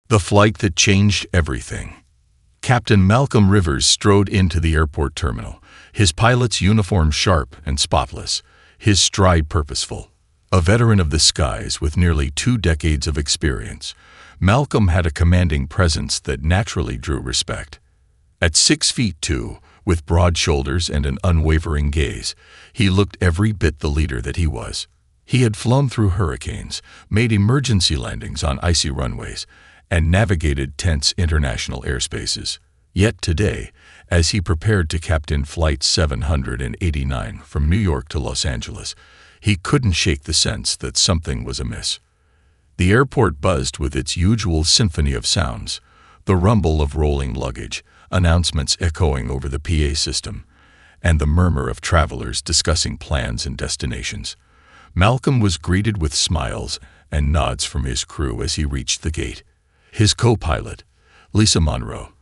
The flight that changed everything. Captain Malcolm Rivers strode into the airport terminal, his pilot's uniform sharp and spotless, his stride purposeful. A veteran of the skies with nearly 2 decades of experience, Malcolm had a commanding presence that naturally drew respect. At 6'2", with broad shoulders and an unwavering gaze, he looked every bit the leader that he was. He had flown through hurricanes, made emergency landings on icy runways, and navigated tense international airspaces. Yet today, as he prepared to captain Flight 789 from New York to Los Angeles, he couldn't shake the sense that something was amiss. The airport buzzed with its usual symphony of sounds, the rumble of rolling luggage, announcements echoing over the PA system, and the murmur of travelers discussing plans and destinations. Malcolm was greeted with smiles and nods from his crew as he reached the gate. His co-pilot, Lisa Monroe,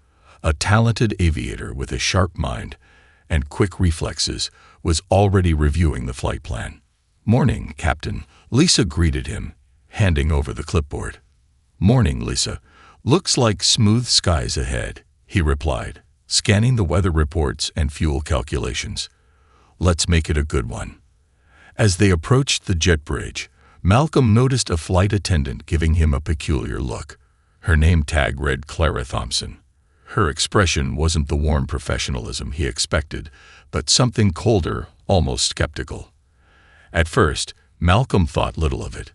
a talented aviator with a sharp mind and quick reflexes, was already reviewing the flight plan. "Morning, Captain," Lisa greeted him, handing over the clipboard. "Morning, Lisa. Looks like smooth skies ahead," he replied, scanning the weather reports and fuel calculations. "Let's make it a good one." As they approached the jet bridge, Malcolm noticed a flight attendant giving him a peculiar look. Her name tag read Clara Thompson. Her expression wasn't the warm professionalism he expected, but something colder, almost skeptical. At first, Malcolm thought little of it.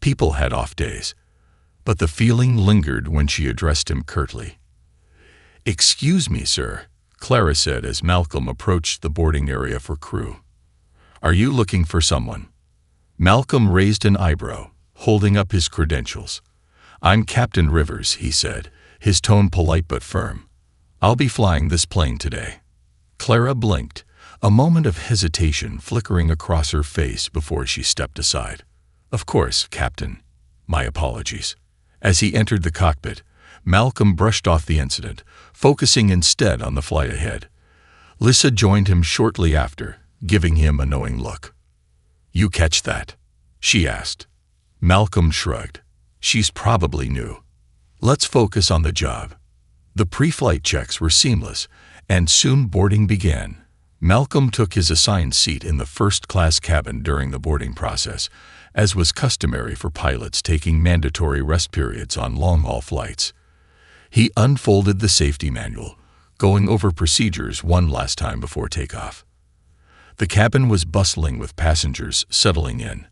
People had off days. But the feeling lingered when she addressed him curtly. "Excuse me, sir," Clara said as Malcolm approached the boarding area for crew. "Are you looking for someone?" Malcolm raised an eyebrow, holding up his credentials. "I'm Captain Rivers," he said, his tone polite but firm. "I'll be flying this plane today." Clara blinked, a moment of hesitation flickering across her face before she stepped aside. "Of course, Captain. My apologies." As he entered the cockpit, Malcolm brushed off the incident, focusing instead on the flight ahead. Lisa joined him shortly after, giving him a knowing look. "You catch that?" she asked. Malcolm shrugged. "She's probably new. Let's focus on the job." The pre-flight checks were seamless, and soon boarding began. Malcolm took his assigned seat in the first-class cabin during the boarding process, as was customary for pilots taking mandatory rest periods on long-haul flights. He unfolded the safety manual, going over procedures one last time before takeoff. The cabin was bustling with passengers settling in,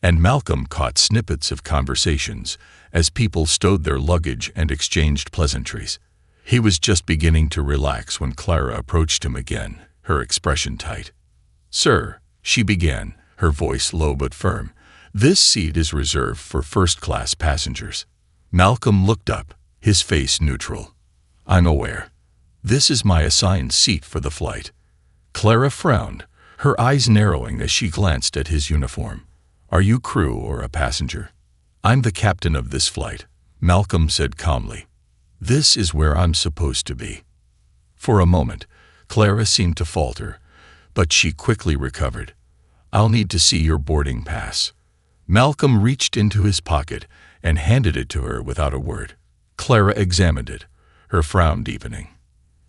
and Malcolm caught snippets of conversations as people stowed their luggage and exchanged pleasantries. He was just beginning to relax when Clara approached him again, her expression tight. "Sir," she began, her voice low but firm, "this seat is reserved for first-class passengers." Malcolm looked up, his face neutral. "I'm aware. This is my assigned seat for the flight." Clara frowned, her eyes narrowing as she glanced at his uniform. "Are you crew or a passenger?" "I'm the captain of this flight," Malcolm said calmly. "This is where I'm supposed to be." For a moment, Clara seemed to falter, but she quickly recovered. "I'll need to see your boarding pass." Malcolm reached into his pocket and handed it to her without a word. Clara examined it, her frown deepening.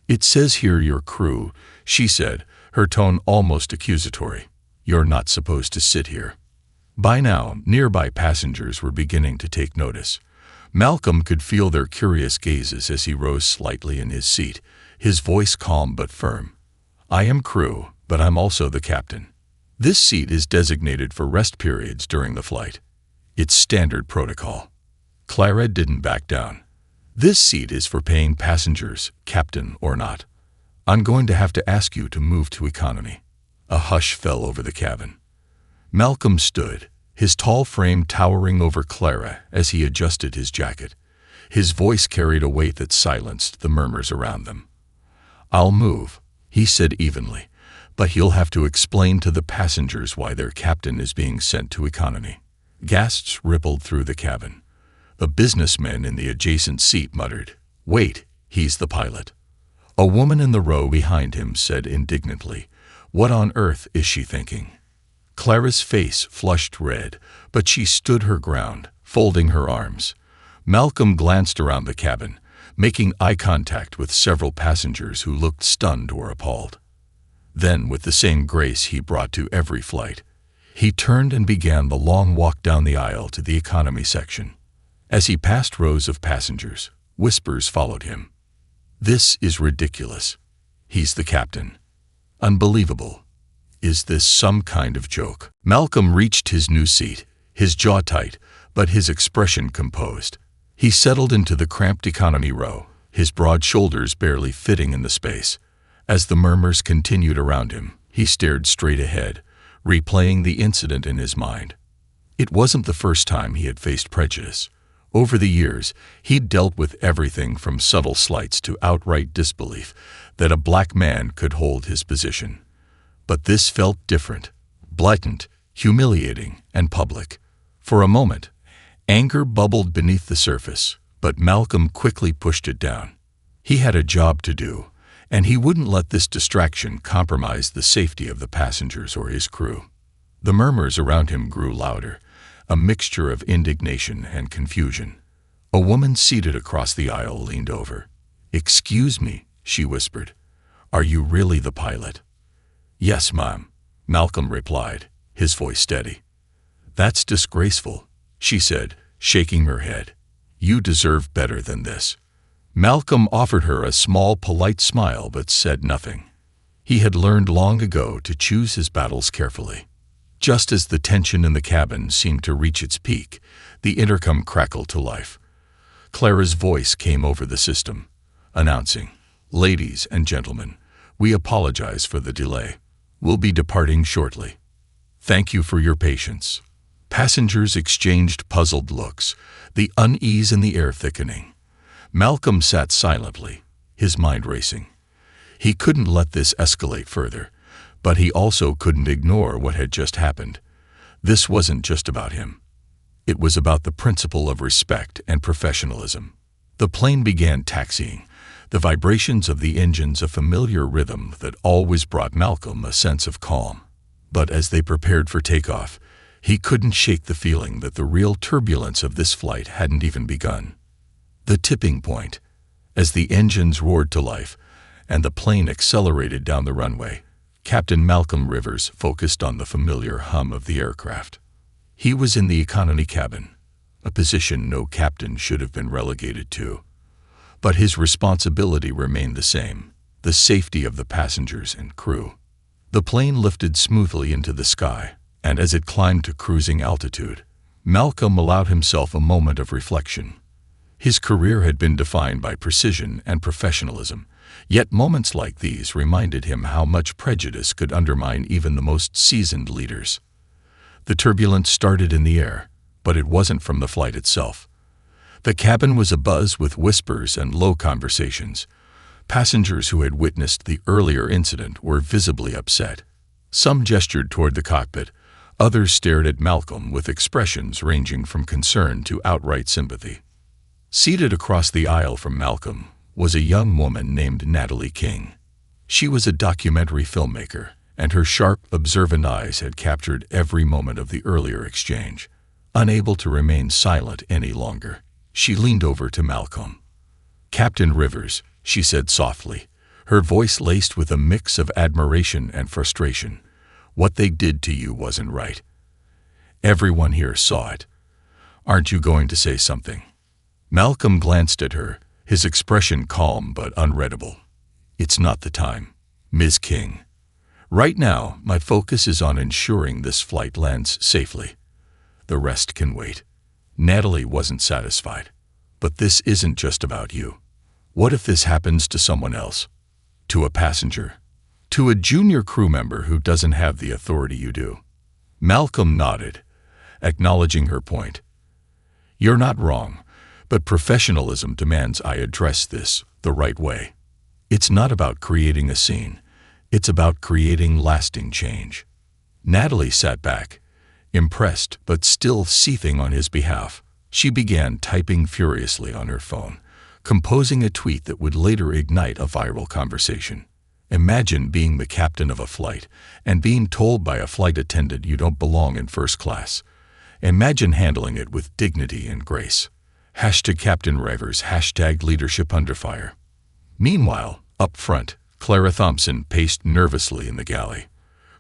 "It says here you're crew," she said, her tone almost accusatory. "You're not supposed to sit here." By now, nearby passengers were beginning to take notice. Malcolm could feel their curious gazes as he rose slightly in his seat, his voice calm but firm. "I am crew, but I'm also the captain. This seat is designated for rest periods during the flight. It's standard protocol." Clara didn't back down. "This seat is for paying passengers, captain or not. I'm going to have to ask you to move to economy." A hush fell over the cabin. Malcolm stood, his tall frame towering over Clara as he adjusted his jacket. His voice carried a weight that silenced the murmurs around them. "I'll move," he said evenly, "but he'll have to explain to the passengers why their captain is being sent to economy." Gasps rippled through the cabin. A businessman in the adjacent seat muttered, "Wait, he's the pilot." A woman in the row behind him said indignantly, "What on earth is she thinking?" Clara's face flushed red, but she stood her ground, folding her arms. Malcolm glanced around the cabin, making eye contact with several passengers who looked stunned or appalled. Then, with the same grace he brought to every flight, he turned and began the long walk down the aisle to the economy section. As he passed rows of passengers, whispers followed him. "This is ridiculous. He's the captain. Unbelievable. Is this some kind of joke?" Malcolm reached his new seat, his jaw tight, but his expression composed. He settled into the cramped economy row, his broad shoulders barely fitting in the space. As the murmurs continued around him, he stared straight ahead, replaying the incident in his mind. It wasn't the first time he had faced prejudice. Over the years, he'd dealt with everything from subtle slights to outright disbelief that a black man could hold his position. But this felt different, blatant, humiliating, and public. For a moment, anger bubbled beneath the surface, but Malcolm quickly pushed it down. He had a job to do, and he wouldn't let this distraction compromise the safety of the passengers or his crew. The murmurs around him grew louder, a mixture of indignation and confusion. A woman seated across the aisle leaned over. "Excuse me," she whispered. "Are you really the pilot?" "Yes, ma'am," Malcolm replied, his voice steady. "That's disgraceful," she said, shaking her head. "You deserve better than this." Malcolm offered her a small, polite smile but said nothing. He had learned long ago to choose his battles carefully. Just as the tension in the cabin seemed to reach its peak, the intercom crackled to life. Clara's voice came over the system, announcing, "Ladies and gentlemen, we apologize for the delay. We'll be departing shortly. Thank you for your patience." Passengers exchanged puzzled looks, the unease in the air thickening. Malcolm sat silently, his mind racing. He couldn't let this escalate further, but he also couldn't ignore what had just happened. This wasn't just about him. It was about the principle of respect and professionalism. The plane began taxiing, the vibrations of the engines a familiar rhythm that always brought Malcolm a sense of calm. But as they prepared for takeoff, he couldn't shake the feeling that the real turbulence of this flight hadn't even begun. The tipping point, as the engines roared to life and the plane accelerated down the runway, Captain Malcolm Rivers focused on the familiar hum of the aircraft. He was in the economy cabin, a position no captain should have been relegated to. But his responsibility remained the same, the safety of the passengers and crew. The plane lifted smoothly into the sky, and as it climbed to cruising altitude, Malcolm allowed himself a moment of reflection. His career had been defined by precision and professionalism, yet moments like these reminded him how much prejudice could undermine even the most seasoned leaders. The turbulence started in the air, but it wasn't from the flight itself. The cabin was abuzz with whispers and low conversations. Passengers who had witnessed the earlier incident were visibly upset. Some gestured toward the cockpit, others stared at Malcolm with expressions ranging from concern to outright sympathy. Seated across the aisle from Malcolm was a young woman named Natalie King. She was a documentary filmmaker, and her sharp, observant eyes had captured every moment of the earlier exchange. Unable to remain silent any longer, she leaned over to Malcolm. "Captain Rivers," she said softly, her voice laced with a mix of admiration and frustration, "what they did to you wasn't right. Everyone here saw it. Aren't you going to say something?" Malcolm glanced at her, his expression calm but unreadable. "It's not the time, Ms. King. Right now, my focus is on ensuring this flight lands safely. The rest can wait." Natalie wasn't satisfied. "But this isn't just about you. What if this happens to someone else? To a passenger? To a junior crew member who doesn't have the authority you do?" Malcolm nodded, acknowledging her point. "You're not wrong, but professionalism demands I address this the right way. It's not about creating a scene. It's about creating lasting change." Natalie sat back, impressed but still seething on his behalf. She began typing furiously on her phone, composing a tweet that would later ignite a viral conversation. Imagine being the captain of a flight and being told by a flight attendant you don't belong in first class. Imagine handling it with dignity and grace. Hashtag Captain Rivers, hashtag leadership under fire. Meanwhile, up front, Clara Thompson paced nervously in the galley.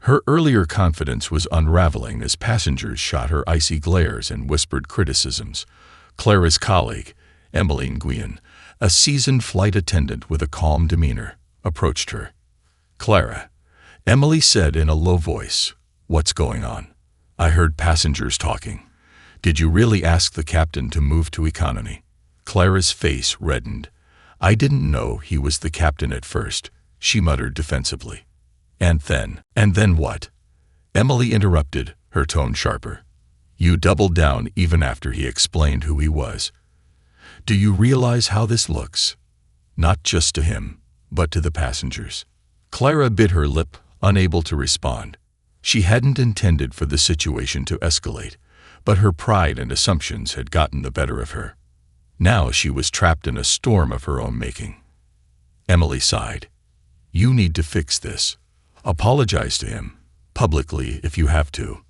Her earlier confidence was unraveling as passengers shot her icy glares and whispered criticisms. Clara's colleague, Emmeline Guyon, a seasoned flight attendant with a calm demeanor, approached her. "Clara," Emily said in a low voice, "what's going on? I heard passengers talking. Did you really ask the captain to move to economy?" Clara's face reddened. "I didn't know he was the captain at first," she muttered defensively. And then what?" Emily interrupted, her tone sharper. "You doubled down even after he explained who he was. Do you realize how this looks? Not just to him, but to the passengers." Clara bit her lip, unable to respond. She hadn't intended for the situation to escalate, but her pride and assumptions had gotten the better of her. Now she was trapped in a storm of her own making. Emily sighed. "You need to fix this. Apologize to him, publicly if you have to.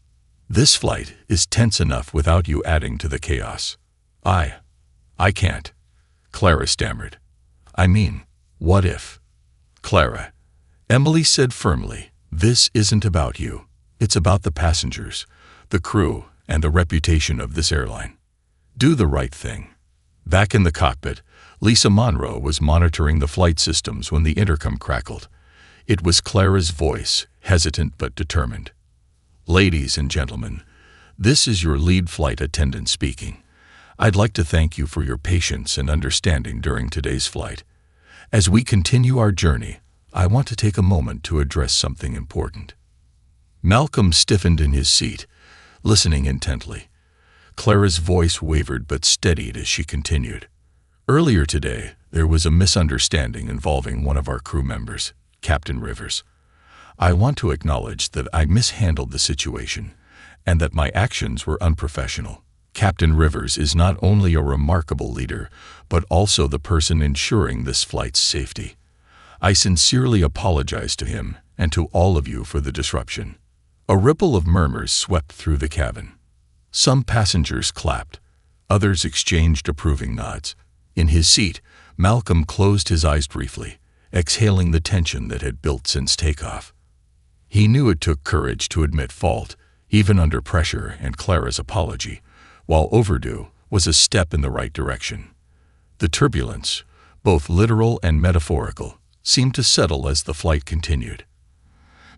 This flight is tense enough without you adding to the chaos." I can't," Clara stammered. "I mean, what if?" "Clara," Emily said firmly, "this isn't about you. It's about the passengers, the crew, and the reputation of this airline. Do the right thing." Back in the cockpit, Lisa Monroe was monitoring the flight systems when the intercom crackled. It was Clara's voice, hesitant but determined. "Ladies and gentlemen, this is your lead flight attendant speaking. I'd like to thank you for your patience and understanding during today's flight. As we continue our journey, I want to take a moment to address something important." Malcolm stiffened in his seat, listening intently. Clara's voice wavered but steadied as she continued. "Earlier today, there was a misunderstanding involving one of our crew members, Captain Rivers. I want to acknowledge that I mishandled the situation and that my actions were unprofessional. Captain Rivers is not only a remarkable leader, but also the person ensuring this flight's safety. I sincerely apologize to him and to all of you for the disruption." A ripple of murmurs swept through the cabin. Some passengers clapped. Others exchanged approving nods. In his seat, Malcolm closed his eyes briefly, exhaling the tension that had built since takeoff. He knew it took courage to admit fault, even under pressure, and Clara's apology, while overdue, was a step in the right direction. The turbulence, both literal and metaphorical, seemed to settle as the flight continued.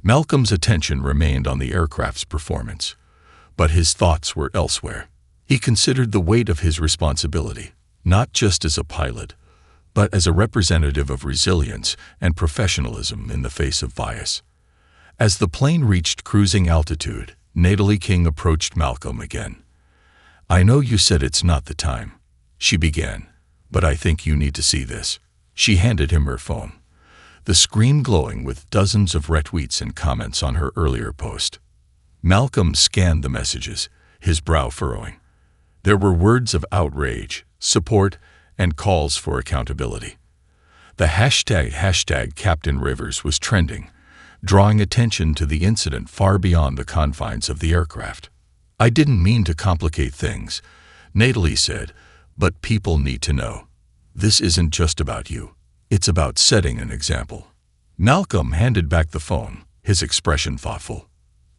Malcolm's attention remained on the aircraft's performance, but his thoughts were elsewhere. He considered the weight of his responsibility, not just as a pilot, but as a representative of resilience and professionalism in the face of bias. As the plane reached cruising altitude, Natalie King approached Malcolm again. "I know you said it's not the time," she began, "but I think you need to see this." She handed him her phone, the screen glowing with dozens of retweets and comments on her earlier post. Malcolm scanned the messages, his brow furrowing. There were words of outrage, support, and calls for accountability. The hashtag Captain Rivers was trending, drawing attention to the incident far beyond the confines of the aircraft. "I didn't mean to complicate things," Natalie said, "but people need to know. This isn't just about you. It's about setting an example." Malcolm handed back the phone, his expression thoughtful.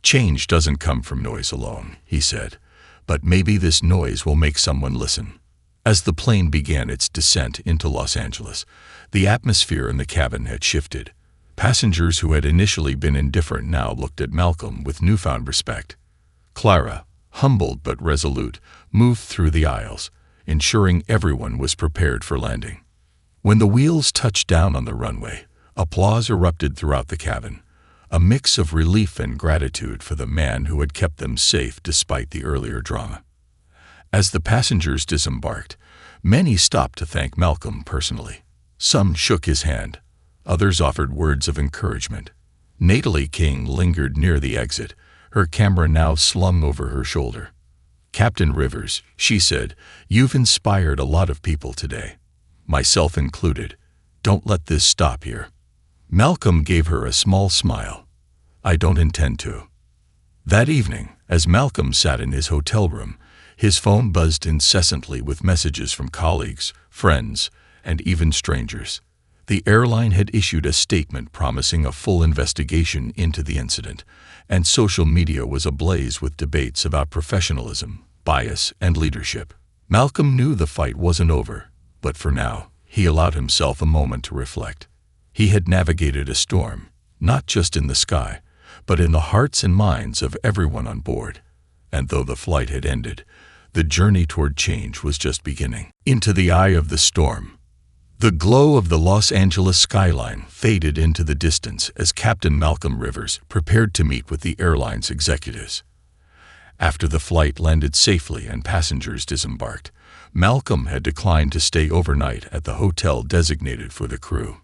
"Change doesn't come from noise alone," he said, "but maybe this noise will make someone listen." As the plane began its descent into Los Angeles, the atmosphere in the cabin had shifted. Passengers who had initially been indifferent now looked at Malcolm with newfound respect. Clara, humbled but resolute, moved through the aisles, ensuring everyone was prepared for landing. When the wheels touched down on the runway, applause erupted throughout the cabin, a mix of relief and gratitude for the man who had kept them safe despite the earlier drama. As the passengers disembarked, many stopped to thank Malcolm personally. Some shook his hand, others offered words of encouragement. Natalie King lingered near the exit, her camera now slung over her shoulder. "Captain Rivers," she said, "you've inspired a lot of people today, myself included. Don't let this stop here." Malcolm gave her a small smile. "I don't intend to." That evening, as Malcolm sat in his hotel room, His phone buzzed incessantly with messages from colleagues, friends, and even strangers. The airline had issued a statement promising a full investigation into the incident, and social media was ablaze with debates about professionalism, bias, and leadership. Malcolm knew the fight wasn't over, but for now, he allowed himself a moment to reflect. He had navigated a storm, not just in the sky, but in the hearts and minds of everyone on board. And though the flight had ended, the journey toward change was just beginning. Into the eye of the storm. The glow of the Los Angeles skyline faded into the distance as Captain Malcolm Rivers prepared to meet with the airline's executives. After the flight landed safely and passengers disembarked, Malcolm had declined to stay overnight at the hotel designated for the crew.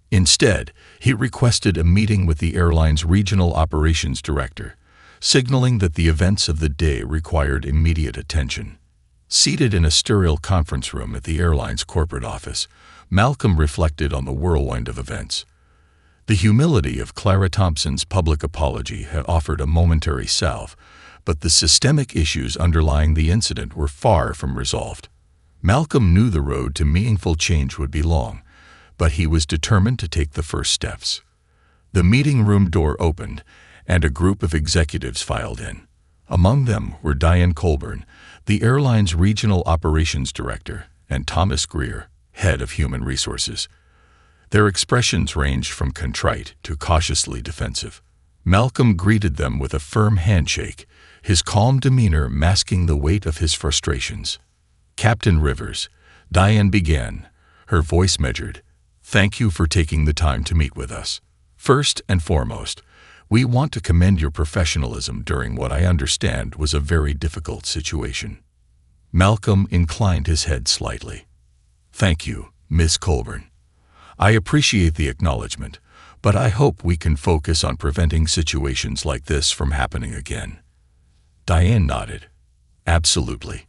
Instead, he requested a meeting with the airline's regional operations director, signaling that the events of the day required immediate attention. Seated in a sterile conference room at the airline's corporate office, Malcolm reflected on the whirlwind of events. The humility of Clara Thompson's public apology had offered a momentary salve, but the systemic issues underlying the incident were far from resolved. Malcolm knew the road to meaningful change would be long, but he was determined to take the first steps. The meeting room door opened, and a group of executives filed in. Among them were Diane Colburn, the airline's regional operations director, and Thomas Greer, head of human resources. Their expressions ranged from contrite to cautiously defensive. Malcolm greeted them with a firm handshake, his calm demeanor masking the weight of his frustrations. "Captain Rivers," Diane began, her voice measured, "thank you for taking the time to meet with us. First and foremost, we want to commend your professionalism during what I understand was a very difficult situation." Malcolm inclined his head slightly. "Thank you, Miss Colburn. I appreciate the acknowledgement, but I hope we can focus on preventing situations like this from happening again." Diane nodded. "Absolutely.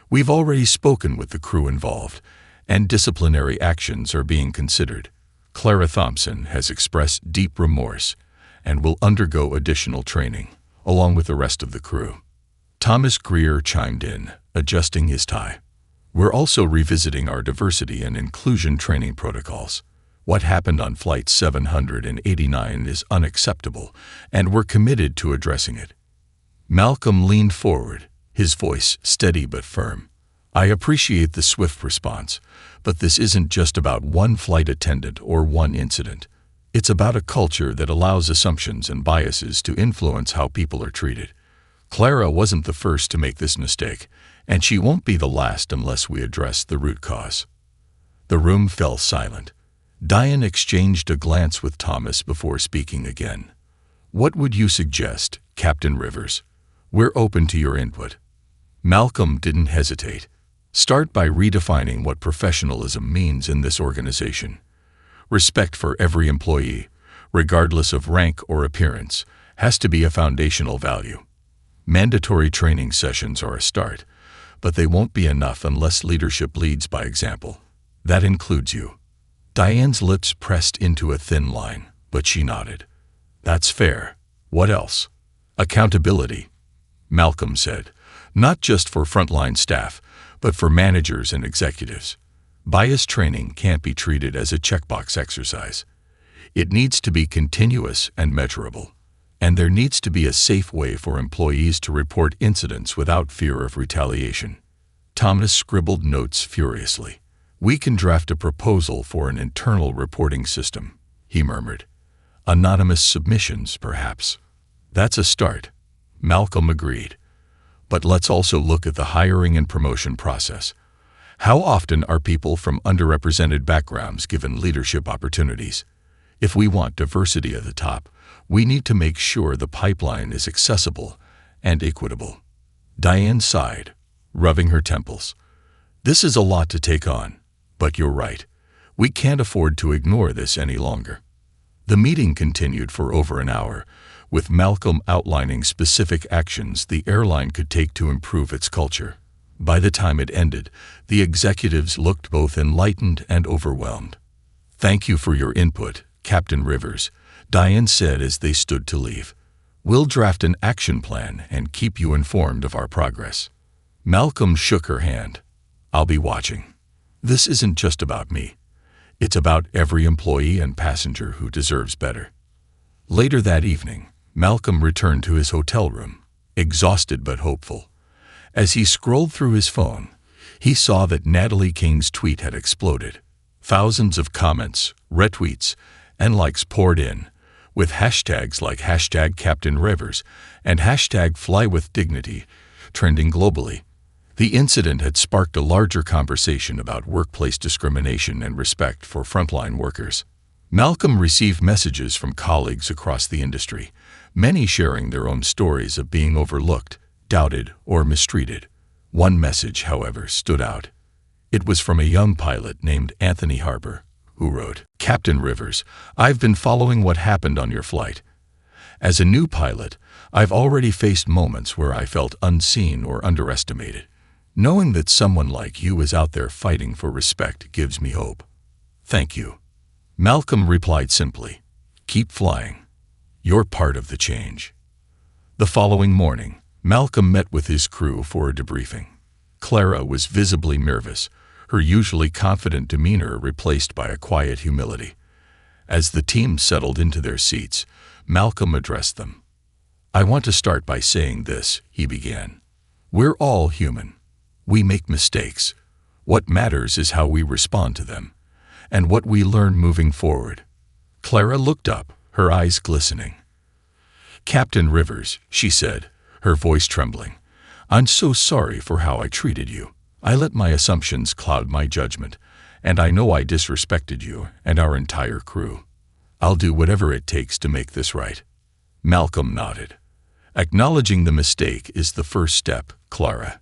We've already spoken with the crew involved, and disciplinary actions are being considered. Clara Thompson has expressed deep remorse and will undergo additional training, along with the rest of the crew." Thomas Greer chimed in, adjusting his tie. "We're also revisiting our diversity and inclusion training protocols. What happened on Flight 789 is unacceptable, and we're committed to addressing it." Malcolm leaned forward, his voice steady but firm. "I appreciate the swift response, but this isn't just about one flight attendant or one incident. It's about a culture that allows assumptions and biases to influence how people are treated. Clara wasn't the first to make this mistake, and she won't be the last unless we address the root cause." The room fell silent. Diane exchanged a glance with Thomas before speaking again. "What would you suggest, Captain Rivers? We're open to your input." Malcolm didn't hesitate. "Start by redefining what professionalism means in this organization. Respect for every employee, regardless of rank or appearance, has to be a foundational value. Mandatory training sessions are a start, but they won't be enough unless leadership leads by example. That includes you." Diane's lips pressed into a thin line, but she nodded. "That's fair. What else?" "Accountability," Malcolm said, "not just for frontline staff, but for managers and executives. Bias training can't be treated as a checkbox exercise. It needs to be continuous and measurable, and there needs to be a safe way for employees to report incidents without fear of retaliation." Thomas scribbled notes furiously. "We can draft a proposal for an internal reporting system," he murmured. "Anonymous submissions, perhaps." "That's a start," Malcolm agreed. "But let's also look at the hiring and promotion process. How often are people from underrepresented backgrounds given leadership opportunities? If we want diversity at the top, we need to make sure the pipeline is accessible and equitable." Diane sighed, rubbing her temples. "This is a lot to take on, but you're right. We can't afford to ignore this any longer." The meeting continued for over an hour, with Malcolm outlining specific actions the airline could take to improve its culture. By the time it ended, the executives looked both enlightened and overwhelmed. "Thank you for your input, Captain Rivers," Diane said as they stood to leave. "We'll draft an action plan and keep you informed of our progress." Malcolm shook her hand. "I'll be watching. This isn't just about me. It's about every employee and passenger who deserves better." Later that evening, Malcolm returned to his hotel room, exhausted but hopeful. As he scrolled through his phone, he saw that Natalie King's tweet had exploded. Thousands of comments, retweets, and likes poured in, with hashtags like #CaptainRivers and #FlyWithDignity trending globally. The incident had sparked a larger conversation about workplace discrimination and respect for frontline workers. Malcolm received messages from colleagues across the industry, many sharing their own stories of being overlooked, doubted, or mistreated. One message, however, stood out. It was from a young pilot named Anthony Harper, who wrote, "Captain Rivers, I've been following what happened on your flight. As a new pilot, I've already faced moments where I felt unseen or underestimated. Knowing that someone like you is out there fighting for respect gives me hope. Thank you." Malcolm replied simply, "Keep flying. You're part of the change." The following morning, Malcolm met with his crew for a debriefing. Clara was visibly nervous, her usually confident demeanor replaced by a quiet humility. As the team settled into their seats, Malcolm addressed them. "I want to start by saying this," he began. "We're all human. We make mistakes. What matters is how we respond to them, and what we learn moving forward." Clara looked up, her eyes glistening. "Captain Rivers," she said, her voice trembling, "I'm so sorry for how I treated you. I let my assumptions cloud my judgment, and I know I disrespected you and our entire crew. I'll do whatever it takes to make this right." Malcolm nodded. "Acknowledging the mistake is the first step, Clara.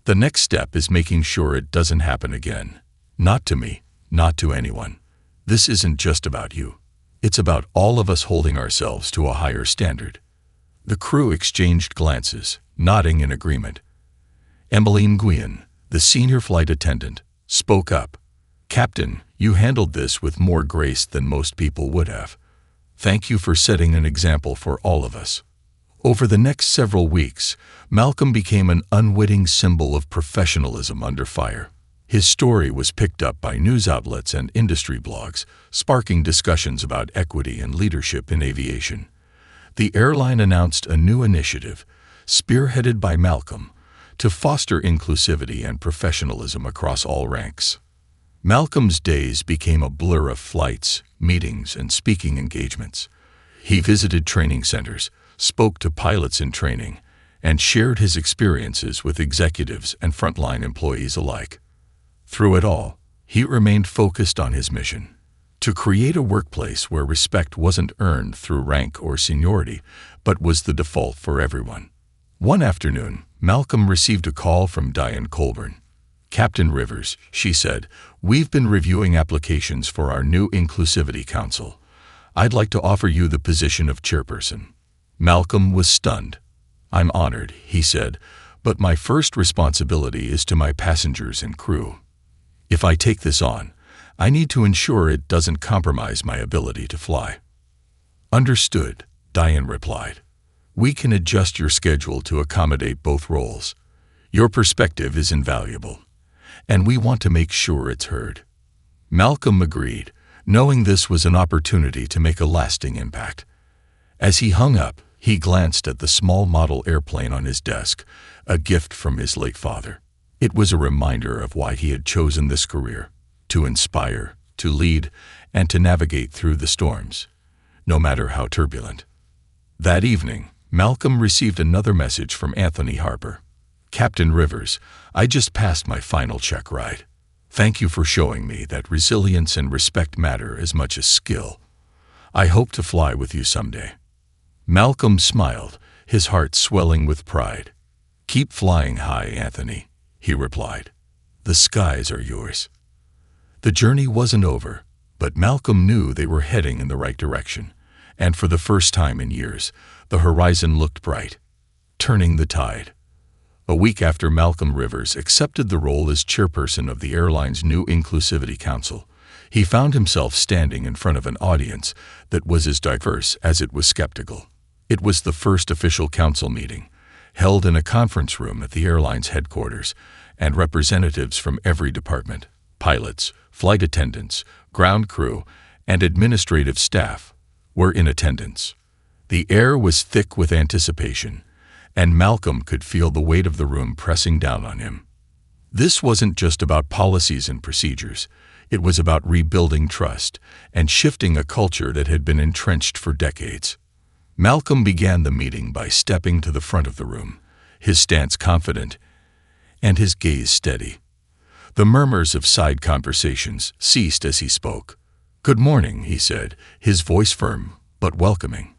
The next step is making sure it doesn't happen again. Not to me, not to anyone. This isn't just about you. It's about all of us holding ourselves to a higher standard." The crew exchanged glances, nodding in agreement. Emmeline Guillen, the senior flight attendant, spoke up. "Captain, you handled this with more grace than most people would have. Thank you for setting an example for all of us." Over the next several weeks, Malcolm became an unwitting symbol of professionalism under fire. His story was picked up by news outlets and industry blogs, sparking discussions about equity and leadership in aviation. The airline announced a new initiative, spearheaded by Malcolm, to foster inclusivity and professionalism across all ranks. Malcolm's days became a blur of flights, meetings, and speaking engagements. He visited training centers, spoke to pilots in training, and shared his experiences with executives and frontline employees alike. Through it all, he remained focused on his mission: to create a workplace where respect wasn't earned through rank or seniority, but was the default for everyone. One afternoon, Malcolm received a call from Diane Colburn. "Captain Rivers," she said, "we've been reviewing applications for our new Inclusivity Council. I'd like to offer you the position of chairperson." Malcolm was stunned. "I'm honored," he said, "but my first responsibility is to my passengers and crew. If I take this on, I need to ensure it doesn't compromise my ability to fly." "Understood," Diane replied. "We can adjust your schedule to accommodate both roles. Your perspective is invaluable, and we want to make sure it's heard." Malcolm agreed, knowing this was an opportunity to make a lasting impact. As he hung up, he glanced at the small model airplane on his desk, a gift from his late father. It was a reminder of why he had chosen this career: to inspire, to lead, and to navigate through the storms, no matter how turbulent. That evening, Malcolm received another message from Anthony Harper. "Captain Rivers, I just passed my final check ride. Thank you for showing me that resilience and respect matter as much as skill. I hope to fly with you someday." Malcolm smiled, his heart swelling with pride. "Keep flying high, Anthony," he replied. "The skies are yours." The journey wasn't over, but Malcolm knew they were heading in the right direction, and for the first time in years, the horizon looked bright, turning the tide. A week after Malcolm Rivers accepted the role as chairperson of the airline's new Inclusivity Council, he found himself standing in front of an audience that was as diverse as it was skeptical. It was the first official council meeting, held in a conference room at the airline's headquarters, and representatives from every department, pilots, flight attendants, ground crew, and administrative staff, were in attendance. The air was thick with anticipation, and Malcolm could feel the weight of the room pressing down on him. This wasn't just about policies and procedures. It was about rebuilding trust and shifting a culture that had been entrenched for decades. Malcolm began the meeting by stepping to the front of the room, his stance confident and his gaze steady. The murmurs of side conversations ceased as he spoke. "Good morning," he said, his voice firm but welcoming.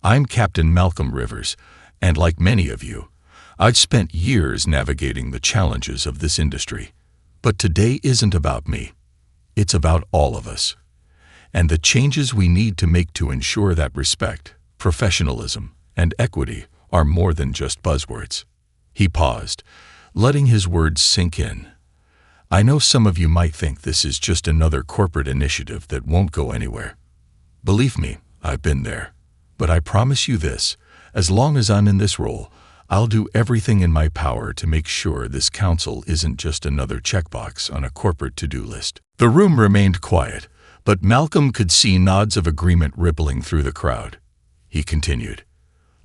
"I'm Captain Malcolm Rivers, and like many of you, I've spent years navigating the challenges of this industry. But today isn't about me. It's about all of us, and the changes we need to make to ensure that respect, professionalism, and equity are more than just buzzwords." He paused, letting his words sink in. "I know some of you might think this is just another corporate initiative that won't go anywhere. Believe me, I've been there. But I promise you this, as long as I'm in this role, I'll do everything in my power to make sure this council isn't just another checkbox on a corporate to-do list." The room remained quiet, but Malcolm could see nods of agreement rippling through the crowd. He continued,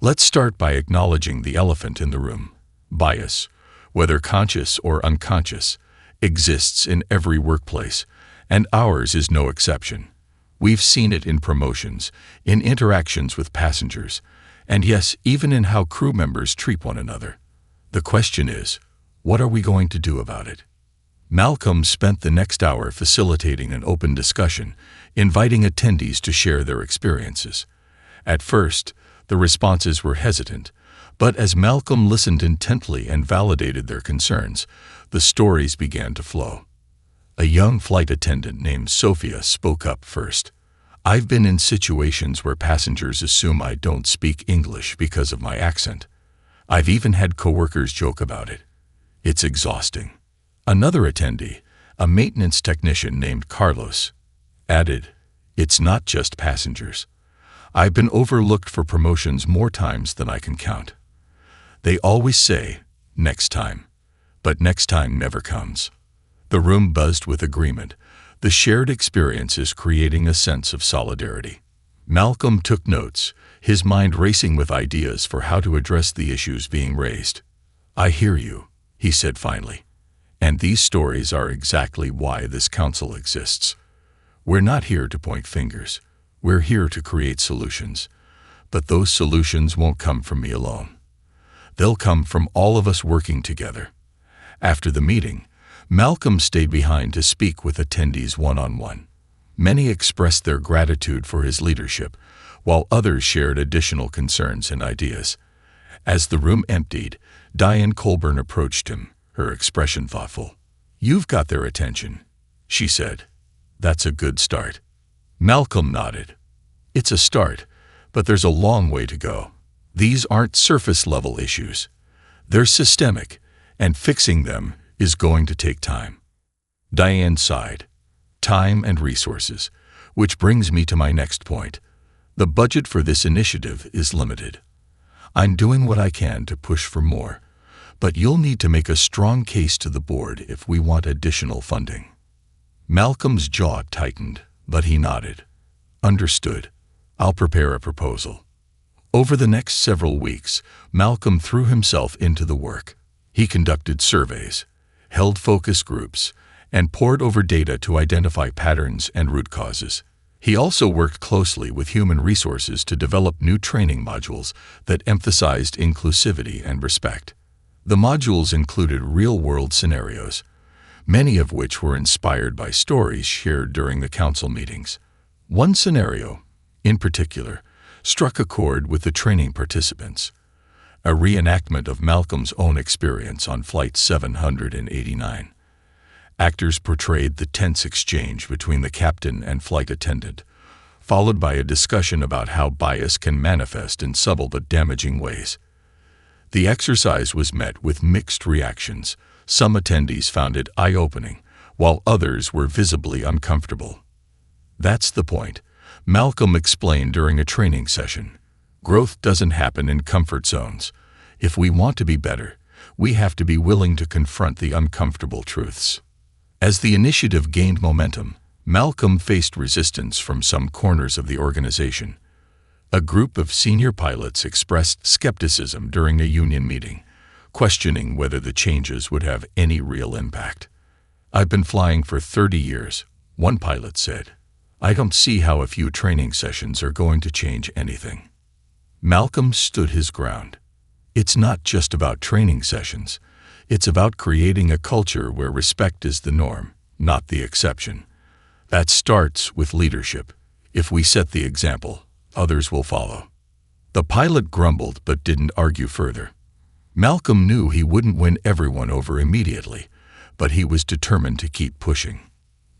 "Let's start by acknowledging the elephant in the room. Bias, whether conscious or unconscious, exists in every workplace, and ours is no exception. We've seen it in promotions, in interactions with passengers, and yes, even in how crew members treat one another. The question is, what are we going to do about it?" Malcolm spent the next hour facilitating an open discussion, inviting attendees to share their experiences. At first, the responses were hesitant, but as Malcolm listened intently and validated their concerns, the stories began to flow. A young flight attendant named Sophia spoke up first. "I've been in situations where passengers assume I don't speak English because of my accent. I've even had coworkers joke about it. It's exhausting." Another attendee, a maintenance technician named Carlos, added, "It's not just passengers. I've been overlooked for promotions more times than I can count. They always say, 'Next time,' but next time never comes." The room buzzed with agreement. The shared experience is creating a sense of solidarity. Malcolm took notes, his mind racing with ideas for how to address the issues being raised. "I hear you," he said finally. "And these stories are exactly why this council exists. We're not here to point fingers. We're here to create solutions. But those solutions won't come from me alone. They'll come from all of us working together." After the meeting, Malcolm stayed behind to speak with attendees one-on-one. Many expressed their gratitude for his leadership, while others shared additional concerns and ideas. As the room emptied, Diane Colburn approached him, her expression thoughtful. "You've got their attention," she said. "That's a good start." Malcolm nodded. "It's a start, but there's a long way to go. These aren't surface-level issues. They're systemic, and fixing them is going to take time." Diane sighed. "Time and resources, which brings me to my next point. The budget for this initiative is limited. I'm doing what I can to push for more, but you'll need to make a strong case to the board if we want additional funding." Malcolm's jaw tightened, but he nodded. "Understood. I'll prepare a proposal." Over the next several weeks, Malcolm threw himself into the work. He conducted surveys, held focus groups, and pored over data to identify patterns and root causes. He also worked closely with human resources to develop new training modules that emphasized inclusivity and respect. The modules included real-world scenarios, many of which were inspired by stories shared during the council meetings. One scenario, in particular, struck a chord with the training participants. A reenactment of Malcolm's own experience on Flight 789. Actors portrayed the tense exchange between the captain and flight attendant, followed by a discussion about how bias can manifest in subtle but damaging ways. The exercise was met with mixed reactions. Some attendees found it eye-opening, while others were visibly uncomfortable. "That's the point," Malcolm explained during a training session. "Growth doesn't happen in comfort zones. If we want to be better, we have to be willing to confront the uncomfortable truths. As the initiative gained momentum, Malcolm faced resistance from some corners of the organization. A group of senior pilots expressed skepticism during a union meeting, questioning whether the changes would have any real impact. "I've been flying for 30 years, one pilot said. "I don't see how a few training sessions are going to change anything." Malcolm stood his ground. "It's not just about training sessions. It's about creating a culture where respect is the norm, not the exception. That starts with leadership. If we set the example, others will follow." The pilot grumbled but didn't argue further. Malcolm knew he wouldn't win everyone over immediately, but he was determined to keep pushing.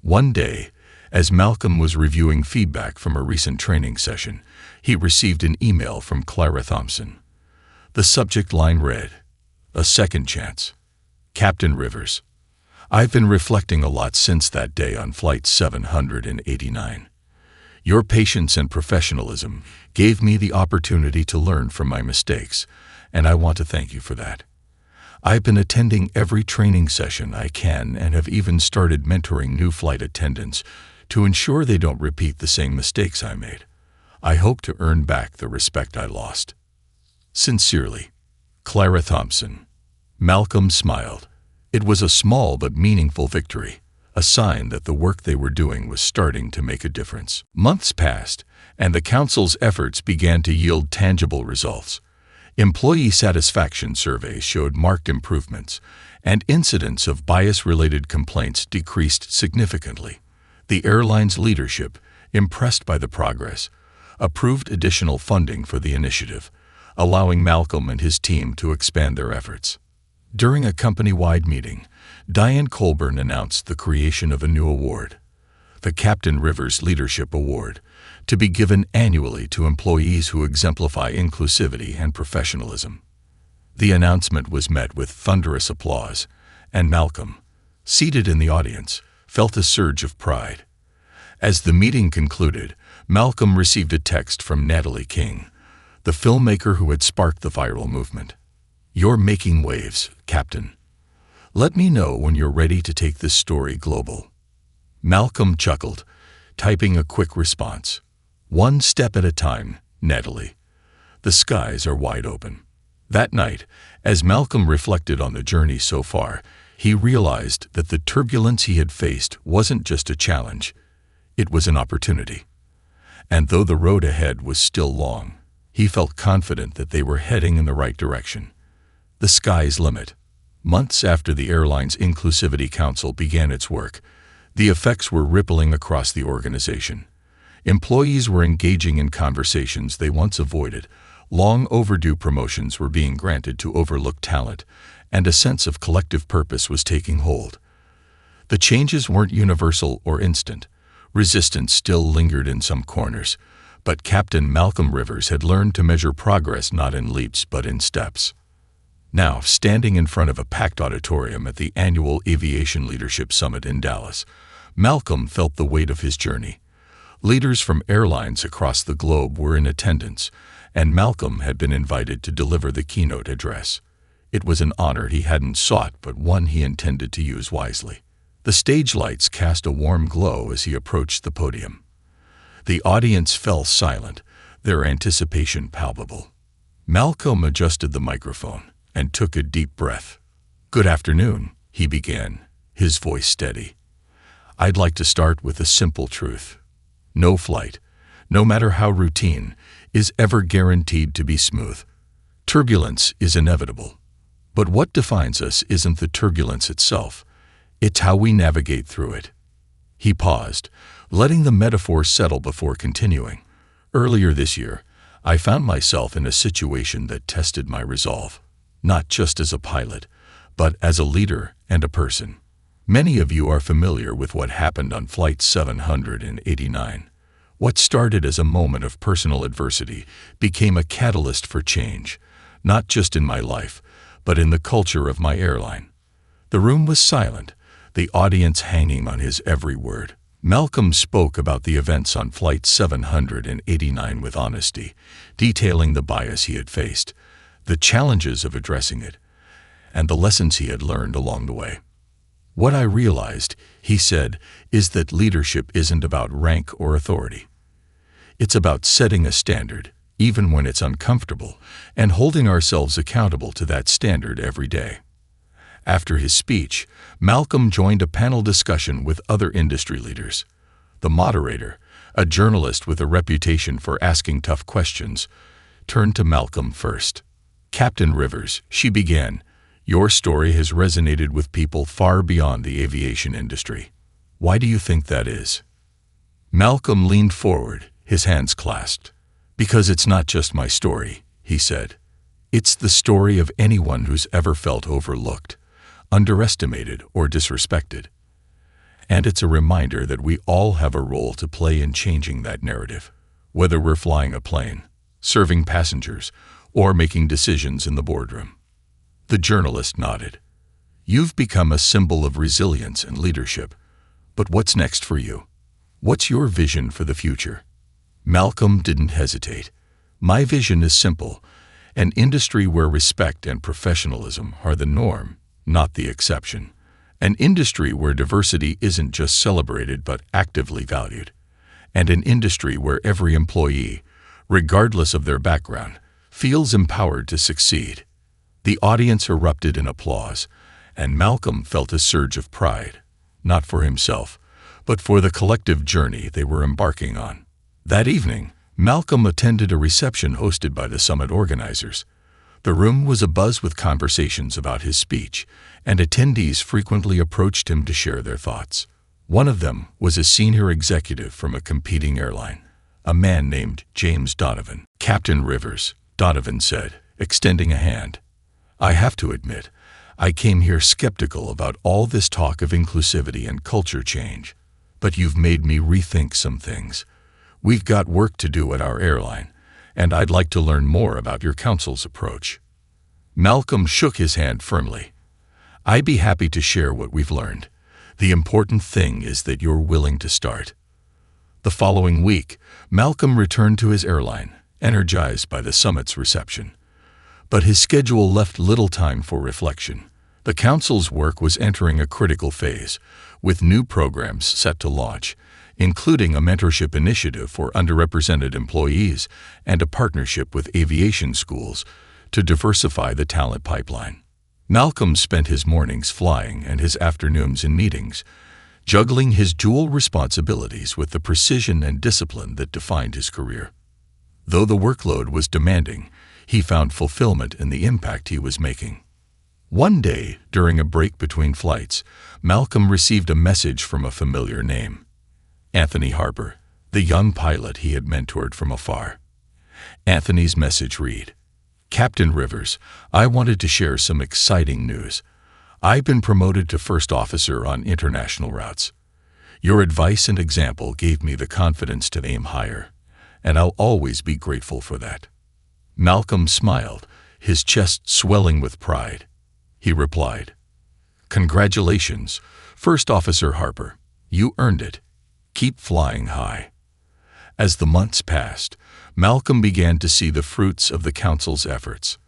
One day, as Malcolm was reviewing feedback from a recent training session, he received an email from Clara Thompson. The subject line read, "A second chance. Captain Rivers. I've been reflecting a lot since that day on Flight 789. Your patience and professionalism gave me the opportunity to learn from my mistakes, and I want to thank you for that. I've been attending every training session I can and have even started mentoring new flight attendants to ensure they don't repeat the same mistakes I made. I hope to earn back the respect I lost. Sincerely, Clara Thompson." Malcolm smiled. It was a small but meaningful victory, a sign that the work they were doing was starting to make a difference. Months passed, and the council's efforts began to yield tangible results. Employee satisfaction surveys showed marked improvements, and incidents of bias-related complaints decreased significantly. The airline's leadership, impressed by the progress, approved additional funding for the initiative, allowing Malcolm and his team to expand their efforts. During a company-wide meeting, Diane Colburn announced the creation of a new award, the Captain Rivers Leadership Award, to be given annually to employees who exemplify inclusivity and professionalism. The announcement was met with thunderous applause, and Malcolm, seated in the audience, felt a surge of pride. As the meeting concluded, Malcolm received a text from Natalie King, the filmmaker who had sparked the viral movement. "You're making waves, Captain. Let me know when you're ready to take this story global." Malcolm chuckled, typing a quick response. "One step at a time, Natalie. The skies are wide open." That night, as Malcolm reflected on the journey so far, he realized that the turbulence he had faced wasn't just a challenge, it was an opportunity. And though the road ahead was still long, he felt confident that they were heading in the right direction. The sky's limit. Months after the airline's Inclusivity Council began its work, the effects were rippling across the organization. Employees were engaging in conversations they once avoided, long overdue promotions were being granted to overlooked talent, and a sense of collective purpose was taking hold. The changes weren't universal or instant. Resistance still lingered in some corners, but Captain Malcolm Rivers had learned to measure progress not in leaps but in steps. Now, standing in front of a packed auditorium at the annual Aviation Leadership Summit in Dallas, Malcolm felt the weight of his journey. Leaders from airlines across the globe were in attendance, and Malcolm had been invited to deliver the keynote address. It was an honor he hadn't sought, but one he intended to use wisely. The stage lights cast a warm glow as he approached the podium. The audience fell silent, their anticipation palpable. Malcolm adjusted the microphone and took a deep breath. "Good afternoon," he began, his voice steady. "I'd like to start with a simple truth. No flight, no matter how routine, is ever guaranteed to be smooth. Turbulence is inevitable. But what defines us isn't the turbulence itself, it's how we navigate through it." He paused, letting the metaphor settle before continuing. "Earlier this year, I found myself in a situation that tested my resolve, not just as a pilot, but as a leader and a person. Many of you are familiar with what happened on Flight 789. What started as a moment of personal adversity became a catalyst for change, not just in my life, but in the culture of my airline." The room was silent, the audience hanging on his every word. Malcolm spoke about the events on Flight 789 with honesty, detailing the bias he had faced, the challenges of addressing it, and the lessons he had learned along the way. "What I realized," he said, "is that leadership isn't about rank or authority. It's about setting a standard, even when it's uncomfortable, and holding ourselves accountable to that standard every day." After his speech, Malcolm joined a panel discussion with other industry leaders. The moderator, a journalist with a reputation for asking tough questions, turned to Malcolm first. "Captain Rivers," she began, "your story has resonated with people far beyond the aviation industry. Why do you think that is?" Malcolm leaned forward, his hands clasped. "Because it's not just my story," he said. "It's the story of anyone who's ever felt overlooked, underestimated, or disrespected. And it's a reminder that we all have a role to play in changing that narrative, whether we're flying a plane, serving passengers, or making decisions in the boardroom." The journalist nodded. "You've become a symbol of resilience and leadership. But what's next for you? What's your vision for the future?" Malcolm didn't hesitate. "My vision is simple: an industry where respect and professionalism are the norm, not the exception. An industry where diversity isn't just celebrated but actively valued. And an industry where every employee, regardless of their background, feels empowered to succeed." The audience erupted in applause, and Malcolm felt a surge of pride, not for himself, but for the collective journey they were embarking on. That evening, Malcolm attended a reception hosted by the summit organizers. The room was abuzz with conversations about his speech, and attendees frequently approached him to share their thoughts. One of them was a senior executive from a competing airline, a man named James Donovan. "Captain Rivers," Donovan said, extending a hand, "I have to admit, I came here skeptical about all this talk of inclusivity and culture change. But you've made me rethink some things. We've got work to do at our airline, and I'd like to learn more about your council's approach." Malcolm shook his hand firmly. "I'd be happy to share what we've learned. The important thing is that you're willing to start." The following week, Malcolm returned to his airline, energized by the summit's reception. But his schedule left little time for reflection. The council's work was entering a critical phase, with new programs set to launch, including a mentorship initiative for underrepresented employees and a partnership with aviation schools to diversify the talent pipeline. Malcolm spent his mornings flying and his afternoons in meetings, juggling his dual responsibilities with the precision and discipline that defined his career. Though the workload was demanding, he found fulfillment in the impact he was making. One day, during a break between flights, Malcolm received a message from a familiar name: Anthony Harper, the young pilot he had mentored from afar. Anthony's message read, "Captain Rivers, I wanted to share some exciting news. I've been promoted to first officer on international routes. Your advice and example gave me the confidence to aim higher, and I'll always be grateful for that." Malcolm smiled, his chest swelling with pride. He replied, "Congratulations, First Officer Harper. You earned it. Keep flying high." As the months passed, Malcolm began to see the fruits of the council's efforts.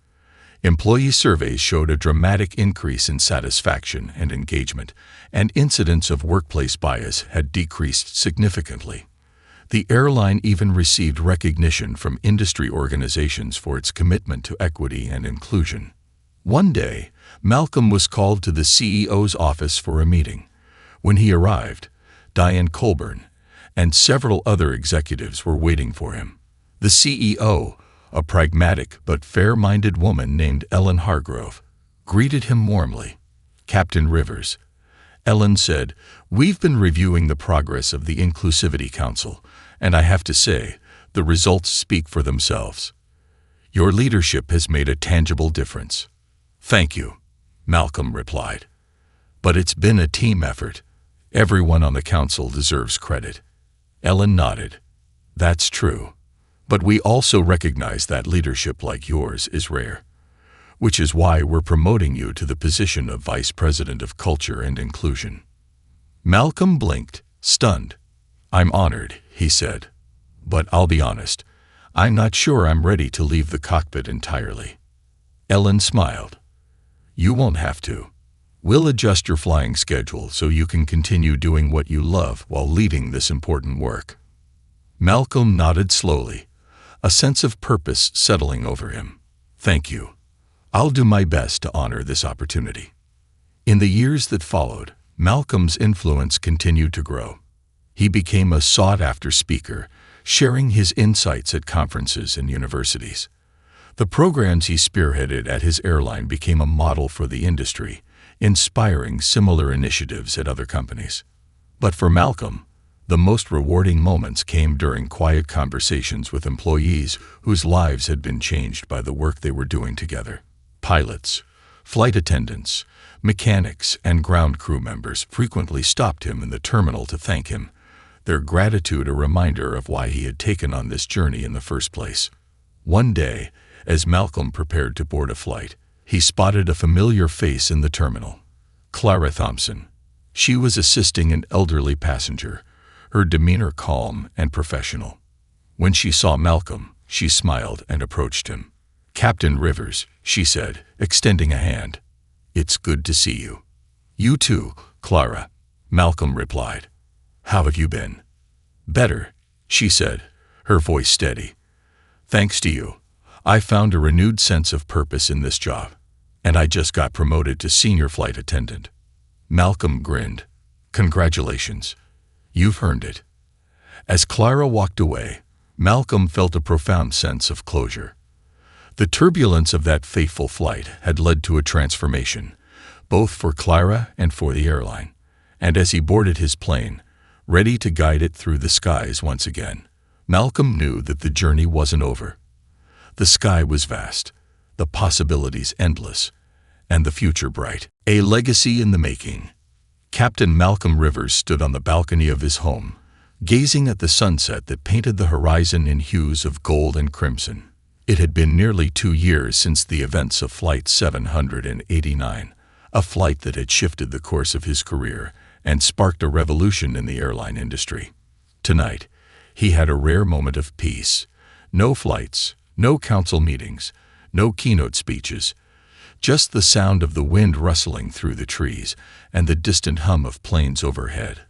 Employee surveys showed a dramatic increase in satisfaction and engagement, and incidents of workplace bias had decreased significantly. The airline even received recognition from industry organizations for its commitment to equity and inclusion. One day, Malcolm was called to the CEO's office for a meeting. When he arrived, Diane Colburn and several other executives were waiting for him. The CEO, a pragmatic but fair-minded woman named Ellen Hargrove, greeted him warmly. "Captain Rivers," Ellen said, "we've been reviewing the progress of the Inclusivity Council, and I have to say, the results speak for themselves. Your leadership has made a tangible difference." "Thank you," Malcolm replied. "But it's been a team effort. Everyone on the council deserves credit." Ellen nodded. "That's true. But we also recognize that leadership like yours is rare, which is why we're promoting you to the position of Vice President of Culture and Inclusion." Malcolm blinked, stunned. "I'm honored," he said. "But I'll be honest, I'm not sure I'm ready to leave the cockpit entirely." Ellen smiled. You won't have to. We'll adjust your flying schedule so you can continue doing what you love while leading this important work. Malcolm nodded slowly, a sense of purpose settling over him. Thank you. I'll do my best to honor this opportunity. In the years that followed, Malcolm's influence continued to grow. He became a sought-after speaker, sharing his insights at conferences and universities. The programs he spearheaded at his airline became a model for the industry, inspiring similar initiatives at other companies. But for Malcolm, the most rewarding moments came during quiet conversations with employees whose lives had been changed by the work they were doing together. Pilots, flight attendants, mechanics, and ground crew members frequently stopped him in the terminal to thank him, their gratitude a reminder of why he had taken on this journey in the first place. One day, as Malcolm prepared to board a flight, he spotted a familiar face in the terminal. Clara Thompson. She was assisting an elderly passenger, her demeanor calm and professional. When she saw Malcolm, she smiled and approached him. "Captain Rivers," she said, extending a hand. "It's good to see you." "You too, Clara," Malcolm replied. "How have you been?" "Better," she said, her voice steady. "Thanks to you, I found a renewed sense of purpose in this job, and I just got promoted to senior flight attendant." Malcolm grinned. "Congratulations. You've earned it." As Clara walked away, Malcolm felt a profound sense of closure. The turbulence of that fateful flight had led to a transformation, both for Clara and for the airline, and as he boarded his plane, ready to guide it through the skies once again, Malcolm knew that the journey wasn't over. The sky was vast, the possibilities endless, and the future bright. A legacy in the making. Captain Malcolm Rivers stood on the balcony of his home, gazing at the sunset that painted the horizon in hues of gold and crimson. It had been nearly 2 years since the events of Flight 789, a flight that had shifted the course of his career and sparked a revolution in the airline industry. Tonight, he had a rare moment of peace. No flights, no council meetings, no keynote speeches, just the sound of the wind rustling through the trees and the distant hum of planes overhead,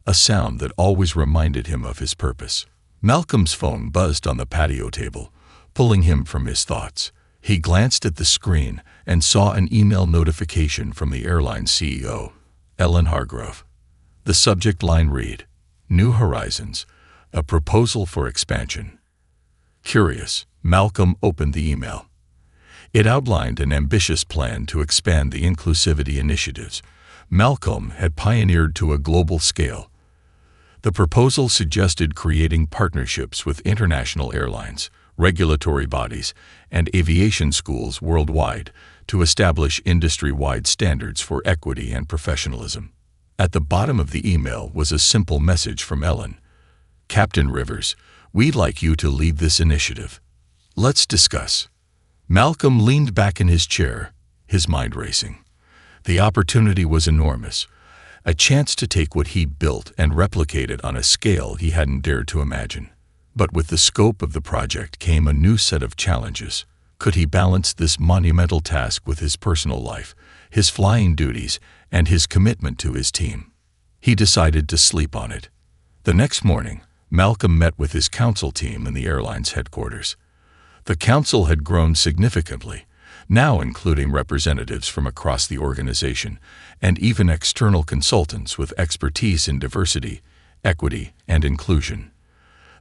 a sound that always reminded him of his purpose. Malcolm's phone buzzed on the patio table, pulling him from his thoughts. He glanced at the screen and saw an email notification from the airline's CEO, Ellen Hargrove. The subject line read, "New Horizons, a proposal for expansion." Curious, Malcolm opened the email. It outlined an ambitious plan to expand the inclusivity initiatives Malcolm had pioneered to a global scale. The proposal suggested creating partnerships with international airlines, regulatory bodies, and aviation schools worldwide to establish industry-wide standards for equity and professionalism. At the bottom of the email was a simple message from Ellen. "Captain Rivers, we'd like you to lead this initiative. Let's discuss." Malcolm leaned back in his chair, his mind racing. The opportunity was enormous, a chance to take what he built and replicate it on a scale he hadn't dared to imagine. But with the scope of the project came a new set of challenges. Could he balance this monumental task with his personal life, his flying duties, and his commitment to his team? He decided to sleep on it. The next morning, Malcolm met with his council team in the airline's headquarters. The council had grown significantly, now including representatives from across the organization and even external consultants with expertise in diversity, equity, and inclusion.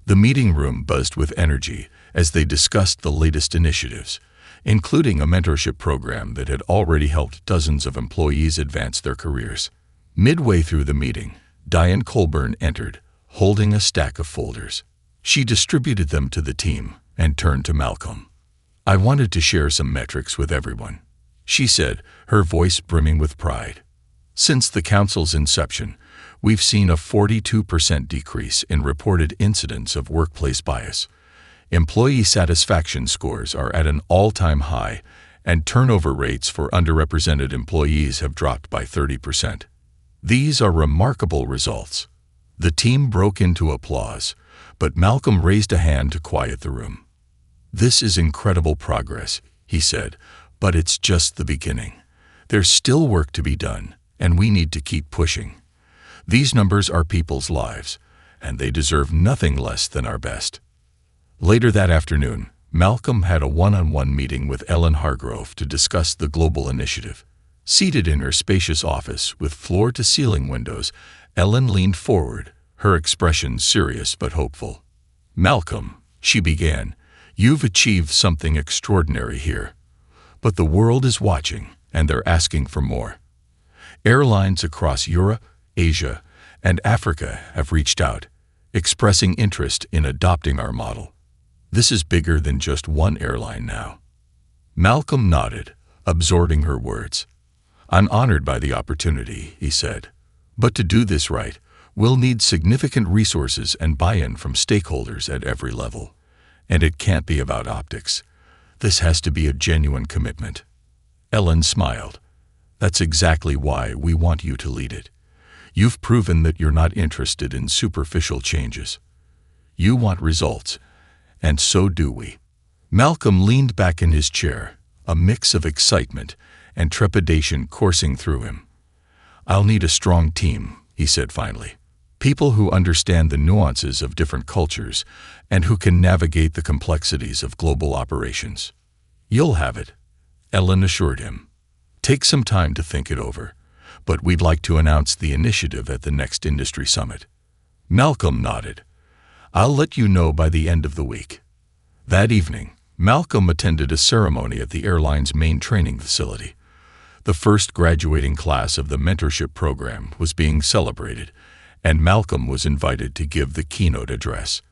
The meeting room buzzed with energy as they discussed the latest initiatives, including a mentorship program that had already helped dozens of employees advance their careers. Midway through the meeting, Diane Colburn entered, holding a stack of folders. She distributed them to the team and turned to Malcolm. "I wanted to share some metrics with everyone," she said, her voice brimming with pride. "Since the council's inception, we've seen a 42% decrease in reported incidents of workplace bias. Employee satisfaction scores are at an all-time high, and turnover rates for underrepresented employees have dropped by 30%. These are remarkable results." The team broke into applause, but Malcolm raised a hand to quiet the room. "This is incredible progress," he said, But it's just the beginning. There's still work to be done, and we need to keep pushing. These numbers are people's lives, and they deserve nothing less than our best. Later that afternoon, Malcolm had a one-on-one meeting with Ellen Hargrove to discuss the global initiative. Seated in her spacious office with floor-to-ceiling windows, Ellen leaned forward, her expression serious but hopeful. "Malcolm," she began, "you've achieved something extraordinary here. But the world is watching, and they're asking for more. Airlines across Europe, Asia, and Africa have reached out, expressing interest in adopting our model. This is bigger than just one airline now." Malcolm nodded, absorbing her words. "I'm honored by the opportunity," he said. "But to do this right, we'll need significant resources and buy-in from stakeholders at every level. And it can't be about optics. This has to be a genuine commitment." Ellen smiled. "That's exactly why we want you to lead it. You've proven that you're not interested in superficial changes. You want results, and so do we." Malcolm leaned back in his chair, a mix of excitement and trepidation coursing through him. "I'll need a strong team," he said finally. "People who understand the nuances of different cultures and who can navigate the complexities of global operations." "You'll have it," Ellen assured him. "Take some time to think it over, but we'd like to announce the initiative at the next industry summit." Malcolm nodded. "I'll let you know by the end of the week." That evening, Malcolm attended a ceremony at the airline's main training facility. The first graduating class of the mentorship program was being celebrated, and Malcolm was invited to give the keynote address.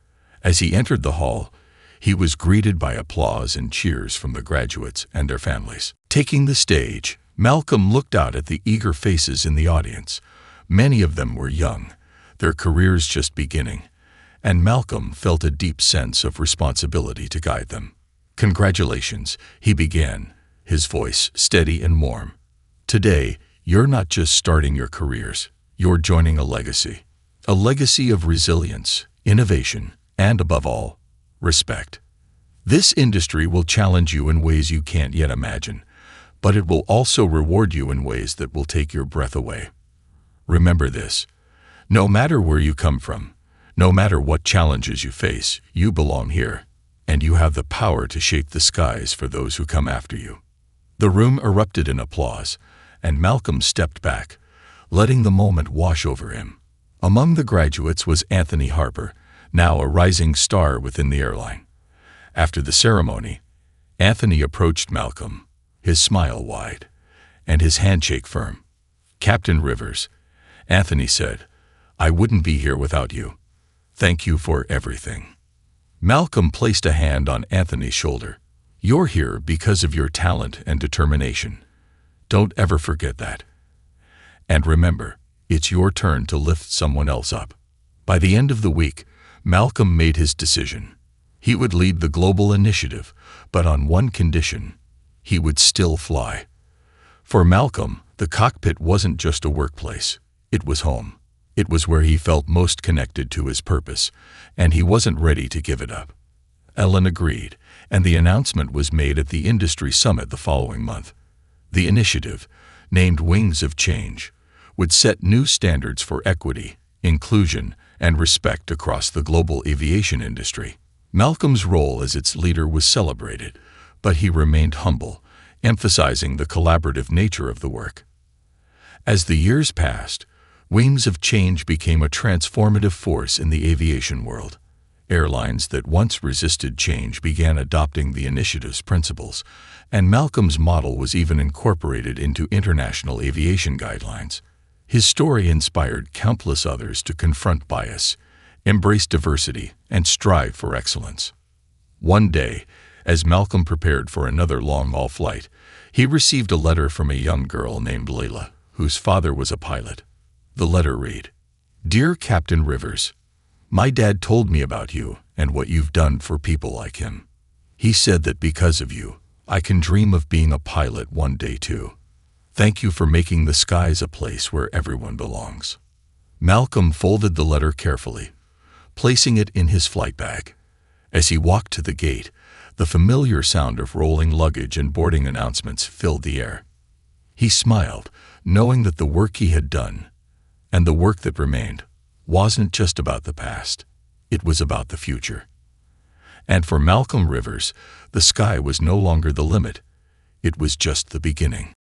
As he entered the hall, he was greeted by applause and cheers from the graduates and their families. Taking the stage, Malcolm looked out at the eager faces in the audience. Many of them were young, their careers just beginning, and Malcolm felt a deep sense of responsibility to guide them. "Congratulations," he began, his voice steady and warm. "Today, you're not just starting your careers, you're joining a legacy of resilience, innovation, and above all, respect. This industry will challenge you in ways you can't yet imagine, but it will also reward you in ways that will take your breath away. Remember this: no matter where you come from, no matter what challenges you face, you belong here, and you have the power to shape the skies for those who come after you." The room erupted in applause, and Malcolm stepped back, letting the moment wash over him. Among the graduates was Anthony Harper, now a rising star within the airline. After the ceremony, Anthony approached Malcolm, his smile wide, and his handshake firm. "Captain Rivers," Anthony said, "I wouldn't be here without you. Thank you for everything." Malcolm placed a hand on Anthony's shoulder. "You're here because of your talent and determination. Don't ever forget that. And remember, it's your turn to lift someone else up." By the end of the week, Malcolm made his decision. He would lead the global initiative, but on one condition: he would still fly. For Malcolm, the cockpit wasn't just a workplace. It was home. It was where he felt most connected to his purpose, and he wasn't ready to give it up. Ellen agreed, and the announcement was made at the industry summit the following month. The initiative, named Wings of Change, would set new standards for equity, inclusion, and respect across the global aviation industry. Malcolm's role as its leader was celebrated, but he remained humble, emphasizing the collaborative nature of the work. As the years passed, Wings of Change became a transformative force in the aviation world. Airlines that once resisted change began adopting the initiative's principles, and Malcolm's model was even incorporated into international aviation guidelines. His story inspired countless others to confront bias, embrace diversity, and strive for excellence. One day, as Malcolm prepared for another long-haul flight, he received a letter from a young girl named Layla, whose father was a pilot. The letter read, "Dear Captain Rivers, my dad told me about you and what you've done for people like him. He said that because of you, I can dream of being a pilot one day too. Thank you for making the skies a place where everyone belongs." Malcolm folded the letter carefully, placing it in his flight bag. As he walked to the gate, The familiar sound of rolling luggage and boarding announcements filled the air. He smiled, knowing that the work he had done, and the work that remained, wasn't just about the past. It was about the future. And for Malcolm Rivers, the sky was no longer the limit. It was just the beginning.